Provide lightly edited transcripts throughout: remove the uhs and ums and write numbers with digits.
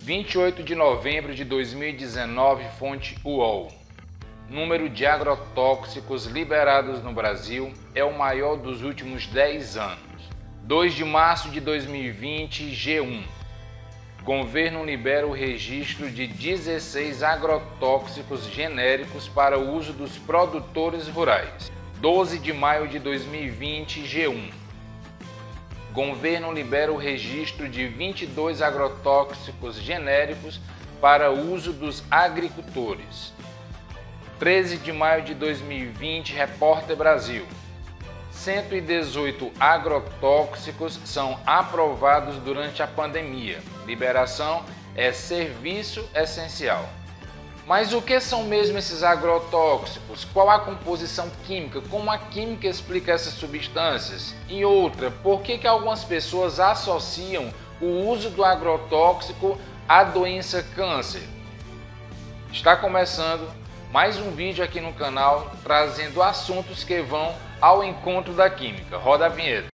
28 de novembro de 2019, fonte UOL. Número de agrotóxicos liberados no Brasil é o maior dos últimos 10 anos. 2 de março de 2020, G1. Governo libera o registro de 16 agrotóxicos genéricos para o uso dos produtores rurais. 12 de maio de 2020, G1. Governo libera o registro de 22 agrotóxicos genéricos para o uso dos agricultores. 13 de maio de 2020, Repórter Brasil. 118 agrotóxicos são aprovados durante a pandemia. Liberação é serviço essencial. Mas o que são mesmo esses agrotóxicos? Qual a composição química? Como a química explica essas substâncias? E outra, por que algumas pessoas associam o uso do agrotóxico à doença câncer? Está começando mais um vídeo aqui no canal trazendo assuntos que vão ao encontro da química. Roda a vinheta.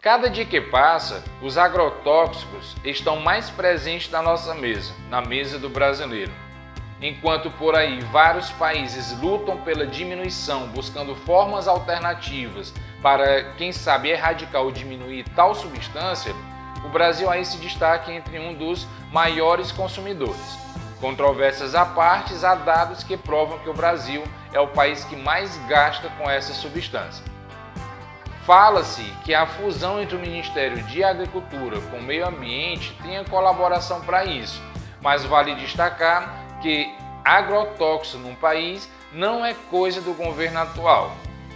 Cada dia que passa, os agrotóxicos estão mais presentes na nossa mesa, na mesa do brasileiro. Enquanto por aí vários países lutam pela diminuição, buscando formas alternativas para, quem sabe, erradicar ou diminuir tal substância, o Brasil aí se destaca entre um dos maiores consumidores. Controvérsias à parte, há dados que provam que o Brasil é o país que mais gasta com essa substância. Fala-se que a fusão entre o Ministério de Agricultura com o Meio Ambiente tenha colaboração para isso, mas vale destacar que agrotóxico no país não é coisa do governo atual.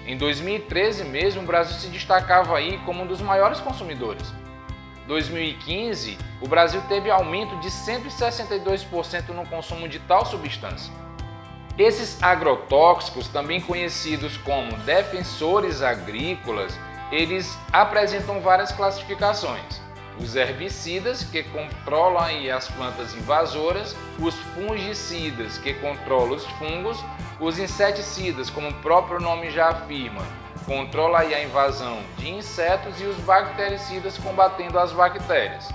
Em 2013 mesmo, o Brasil se destacava aí como um dos maiores consumidores. Em 2015, o Brasil teve aumento de 162% no consumo de tal substância. Esses agrotóxicos, também conhecidos como defensores agrícolas, eles apresentam várias classificações. Os herbicidas, que controlam aí as plantas invasoras, os fungicidas, que controlam os fungos, os inseticidas, como o próprio nome já afirma, controla aí a invasão de insetos, e os bactericidas, combatendo as bactérias.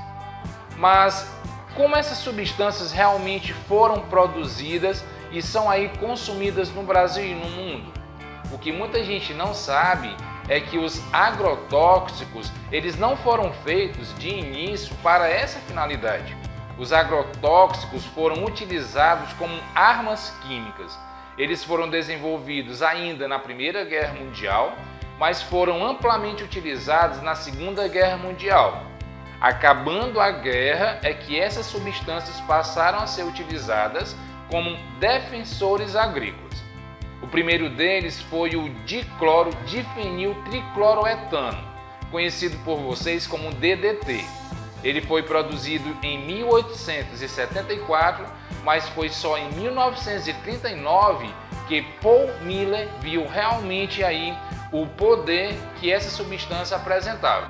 Mas como essas substâncias realmente foram produzidas e são aí consumidas no Brasil e no mundo? O que muita gente não sabe é que os agrotóxicos, eles não foram feitos de início para essa finalidade. Os agrotóxicos foram utilizados como armas químicas. Eles foram desenvolvidos ainda na Primeira Guerra Mundial, mas foram amplamente utilizados na Segunda Guerra Mundial. Acabando a guerra é que essas substâncias passaram a ser utilizadas como defensores agrícolas. O primeiro deles foi o dicloro-difeniltricloroetano, conhecido por vocês como DDT. Ele foi produzido em 1874, mas foi só em 1939 que Paul Miller viu realmente aí o poder que essa substância apresentava.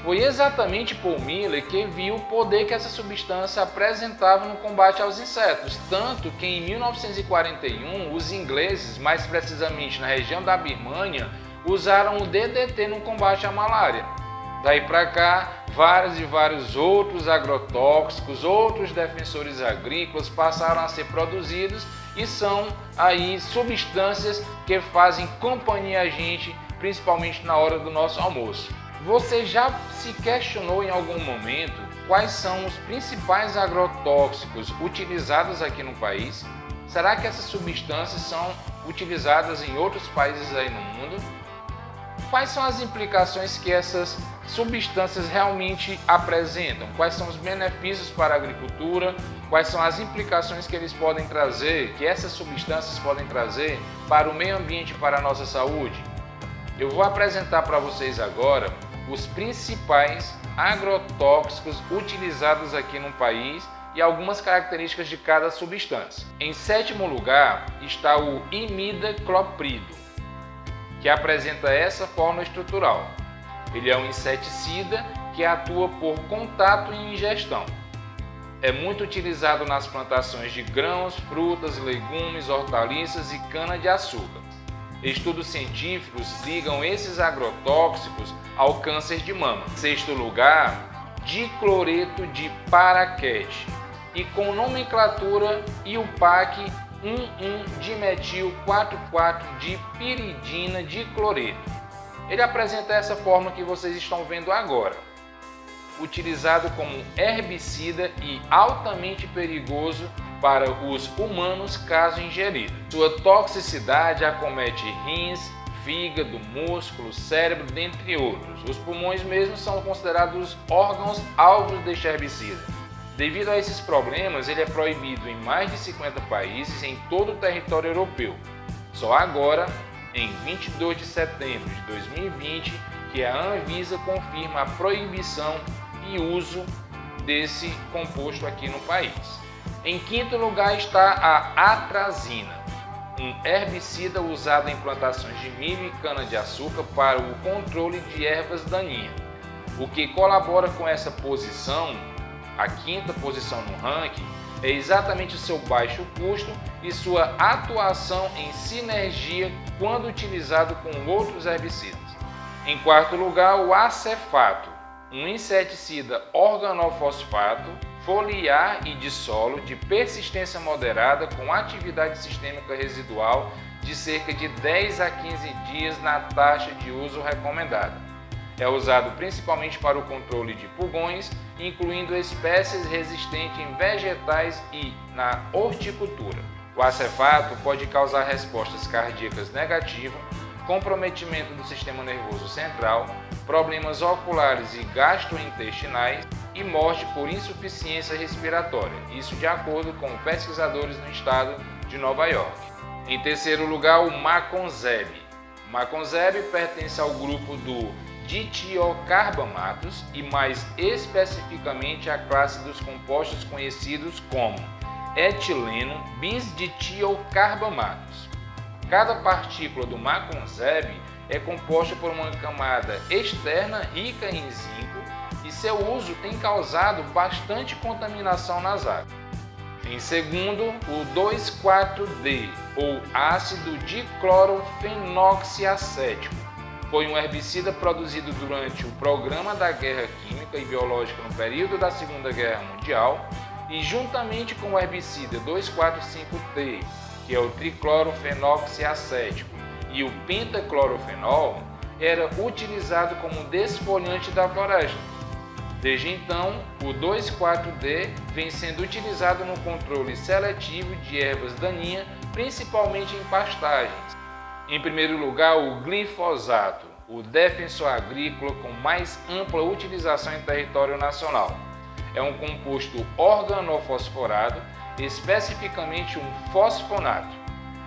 Foi exatamente Paul Miller que viu o poder que essa substância apresentava no combate aos insetos, tanto que em 1941 os ingleses, mais precisamente na região da Birmânia, usaram o DDT no combate à malária. Daí para cá, vários outros agrotóxicos, outros defensores agrícolas passaram a ser produzidos e são aí substâncias que fazem companhia a gente, principalmente na hora do nosso almoço. Você já se questionou em algum momento quais são os principais agrotóxicos utilizados aqui no país? Será que essas substâncias são utilizadas em outros países aí no mundo? Quais são as implicações que essas substâncias realmente apresentam? Quais são os benefícios para a agricultura? Quais são as implicações que eles podem trazer, que essas substâncias podem trazer para o meio ambiente e para a nossa saúde? Eu vou apresentar para vocês agora os principais agrotóxicos utilizados aqui no país e algumas características de cada substância. Em sétimo lugar está o imidacloprido, que apresenta essa forma estrutural. Ele é um inseticida que atua por contato e ingestão. É muito utilizado nas plantações de grãos, frutas, legumes, hortaliças e cana-de-açúcar. Estudos científicos ligam esses agrotóxicos ao câncer de mama. Em sexto lugar, dicloreto de paraquete e com nomenclatura IUPAC 11-dimetil-4,4-dipiridina dicloreto. Ele apresenta essa forma que vocês estão vendo agora. Utilizado como herbicida e altamente perigoso para os humanos caso ingerido. Sua toxicidade acomete rins, fígado, músculo, cérebro, dentre outros. Os pulmões mesmo são considerados órgãos alvos deste herbicida. Devido a esses problemas, ele é proibido em mais de 50 países em todo o território europeu. Só agora, em 22 de setembro de 2020, que a Anvisa confirma a proibição e uso desse composto aqui no país. Em quinto lugar está a atrazina, um herbicida usado em plantações de milho e cana-de-açúcar para o controle de ervas daninhas. O que colabora com essa posição, a quinta posição no ranking, é exatamente o seu baixo custo e sua atuação em sinergia quando utilizado com outros herbicidas. Em quarto lugar, o acefato, um inseticida organofosfato, foliar e de solo de persistência moderada com atividade sistêmica residual de cerca de 10 a 15 dias na taxa de uso recomendada. É usado principalmente para o controle de pulgões, incluindo espécies resistentes em vegetais e na horticultura. O acefato pode causar respostas cardíacas negativas, comprometimento do sistema nervoso central, problemas oculares e gastrointestinais e morte por insuficiência respiratória, isso de acordo com pesquisadores no estado de Nova York. Em terceiro lugar, o maconzeb. O maconzeb pertence ao grupo do ditiocarbamatos e mais especificamente à classe dos compostos conhecidos como etileno bisditiocarbamatos. Cada partícula do maconzeb é composta por uma camada externa rica em zinco e seu uso tem causado bastante contaminação nas águas. Em segundo, o 2,4-D, ou ácido diclorofenoxiacético, foi um herbicida produzido durante o programa da Guerra Química e Biológica no período da Segunda Guerra Mundial e juntamente com o herbicida 2,4,5-T, que é o triclorofenoxiacético, e o pentaclorofenol, era utilizado como desfolhante da floresta. Desde então, o 2,4-D vem sendo utilizado no controle seletivo de ervas daninhas, principalmente em pastagens. Em primeiro lugar, o glifosato, o defensor agrícola com mais ampla utilização em território nacional. É um composto organofosforado, especificamente um fosfonato.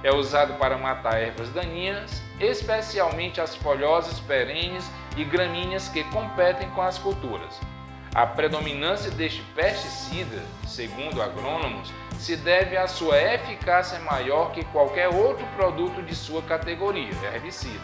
É usado para matar ervas daninhas, especialmente as folhosas perenes e gramíneas que competem com as culturas. A predominância deste pesticida, segundo agrônomos, se deve à sua eficácia maior que qualquer outro produto de sua categoria, herbicida.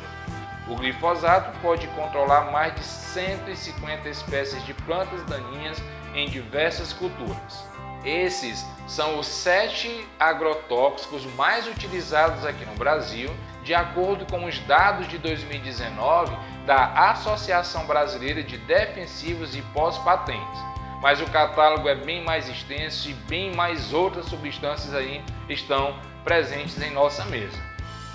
O glifosato pode controlar mais de 150 espécies de plantas daninhas em diversas culturas. Esses são os 7 agrotóxicos mais utilizados aqui no Brasil, de acordo com os dados de 2019 da Associação Brasileira de Defensivos e Pós-Patentes. Mas o catálogo é bem mais extenso e bem mais outras substâncias aí estão presentes em nossa mesa.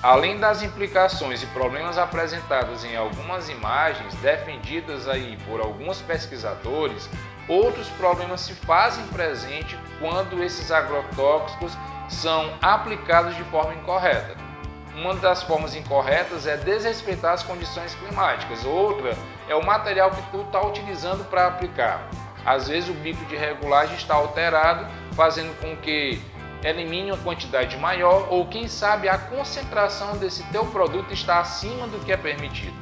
Além das implicações e problemas apresentados em algumas imagens defendidas aí por alguns pesquisadores, outros problemas se fazem presente quando esses agrotóxicos são aplicados de forma incorreta. Uma das formas incorretas é desrespeitar as condições climáticas, outra é o material que tu está utilizando para aplicar. Às vezes o bico de regulagem está alterado, fazendo com que elimine uma quantidade maior ou, quem sabe, a concentração desse teu produto está acima do que é permitido.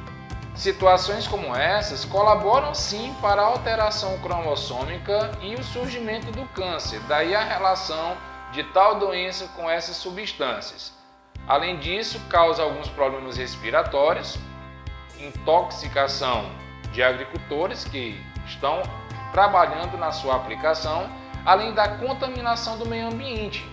Situações como essas colaboram sim para a alteração cromossômica e o surgimento do câncer, daí a relação de tal doença com essas substâncias. Além disso, causa alguns problemas respiratórios, intoxicação de agricultores que estão trabalhando na sua aplicação, além da contaminação do meio ambiente.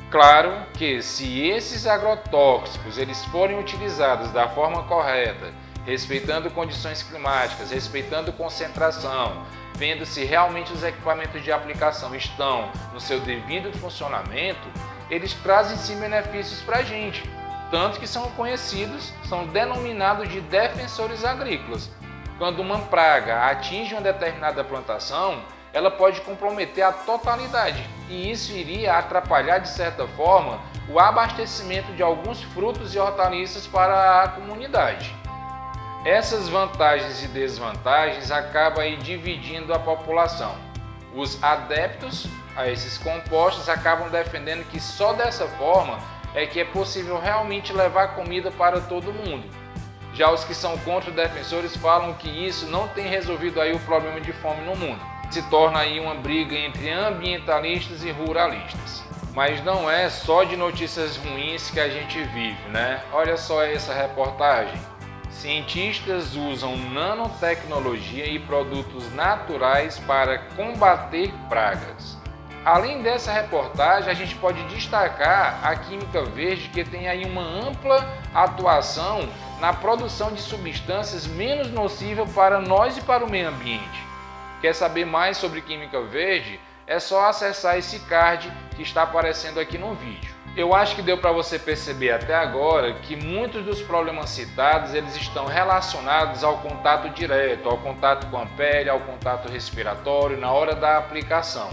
Claro que se esses agrotóxicos eles forem utilizados da forma correta, respeitando condições climáticas, respeitando concentração, vendo se realmente os equipamentos de aplicação estão no seu devido funcionamento, eles trazem sim benefícios para a gente. Tanto que são conhecidos, são denominados de defensores agrícolas. Quando uma praga atinge uma determinada plantação, ela pode comprometer a totalidade, e isso iria atrapalhar de certa forma o abastecimento de alguns frutos e hortaliças para a comunidade. Essas vantagens e desvantagens acabam aí dividindo a população. Os adeptos a esses compostos acabam defendendo que só dessa forma é que é possível realmente levar comida para todo mundo. Já os que são contra defensores falam que isso não tem resolvido aí o problema de fome no mundo. Se torna aí uma briga entre ambientalistas e ruralistas. Mas não é só de notícias ruins que a gente vive, né? Olha só essa reportagem. Cientistas usam nanotecnologia e produtos naturais para combater pragas. Além dessa reportagem, a gente pode destacar a química verde, que tem aí uma ampla atuação na produção de substâncias menos nocivas para nós e para o meio ambiente. Quer saber mais sobre química verde? É só acessar esse card que está aparecendo aqui no vídeo. Eu acho que deu para você perceber até agora que muitos dos problemas citados eles estão relacionados ao contato direto, ao contato com a pele, ao contato respiratório na hora da aplicação.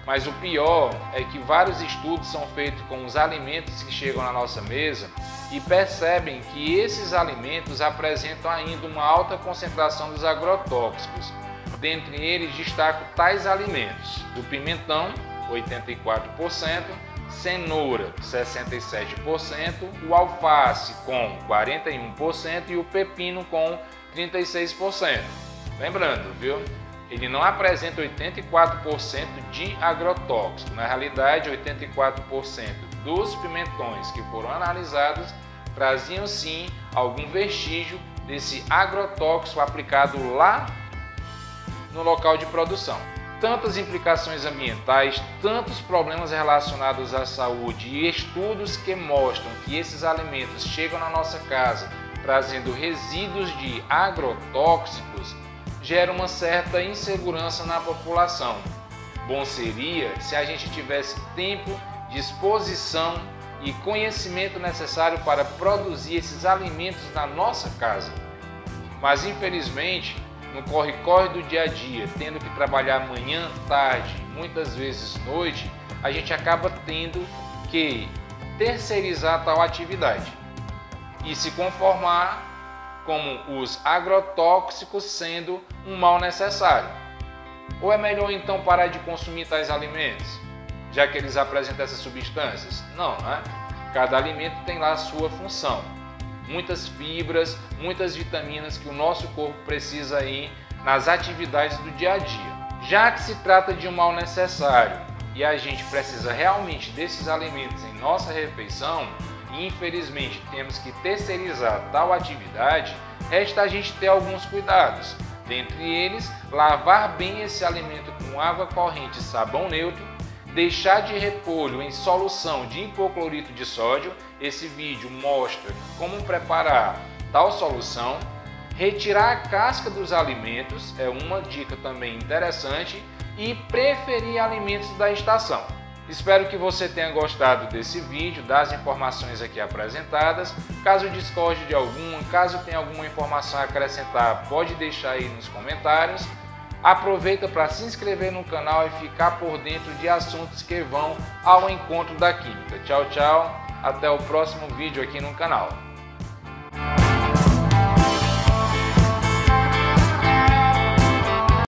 Mas o pior é que vários estudos são feitos com os alimentos que chegam na nossa mesa e percebem que esses alimentos apresentam ainda uma alta concentração dos agrotóxicos. Dentre eles destaco tais alimentos: o pimentão, 84%, cenoura, 67%, o alface com 41% e o pepino com 36%. Lembrando, viu? Ele não apresenta 84% de agrotóxico. Na realidade, 84% dos pimentões que foram analisados traziam sim algum vestígio desse agrotóxico aplicado lá no local de produção. Tantas implicações ambientais, tantos problemas relacionados à saúde e estudos que mostram que esses alimentos chegam na nossa casa trazendo resíduos de agrotóxicos, gera uma certa insegurança na população. Bom seria se a gente tivesse tempo, disposição e conhecimento necessário para produzir esses alimentos na nossa casa. Mas infelizmente, no corre-corre do dia a dia, tendo que trabalhar manhã, tarde, muitas vezes noite, a gente acaba tendo que terceirizar tal atividade e se conformar como os agrotóxicos sendo um mal necessário. Ou é melhor então parar de consumir tais alimentos, já que eles apresentam essas substâncias? Não, né? Cada alimento tem lá a sua função. Muitas fibras, muitas vitaminas que o nosso corpo precisa aí nas atividades do dia a dia. Já que se trata de um mal necessário e a gente precisa realmente desses alimentos em nossa refeição, e infelizmente temos que terceirizar tal atividade, resta a gente ter alguns cuidados. Dentre eles, lavar bem esse alimento com água corrente e sabão neutro, deixar de repolho em solução de hipoclorito de sódio. Esse vídeo mostra como preparar tal solução. Retirar a casca dos alimentos é uma dica também interessante, e preferir alimentos da estação. Espero que você tenha gostado desse vídeo, das informações aqui apresentadas. Caso discorde de alguma, caso tenha alguma informação a acrescentar, pode deixar aí nos comentários. Aproveita para se inscrever no canal e ficar por dentro de assuntos que vão ao encontro da química. Tchau, tchau. Até o próximo vídeo aqui no canal.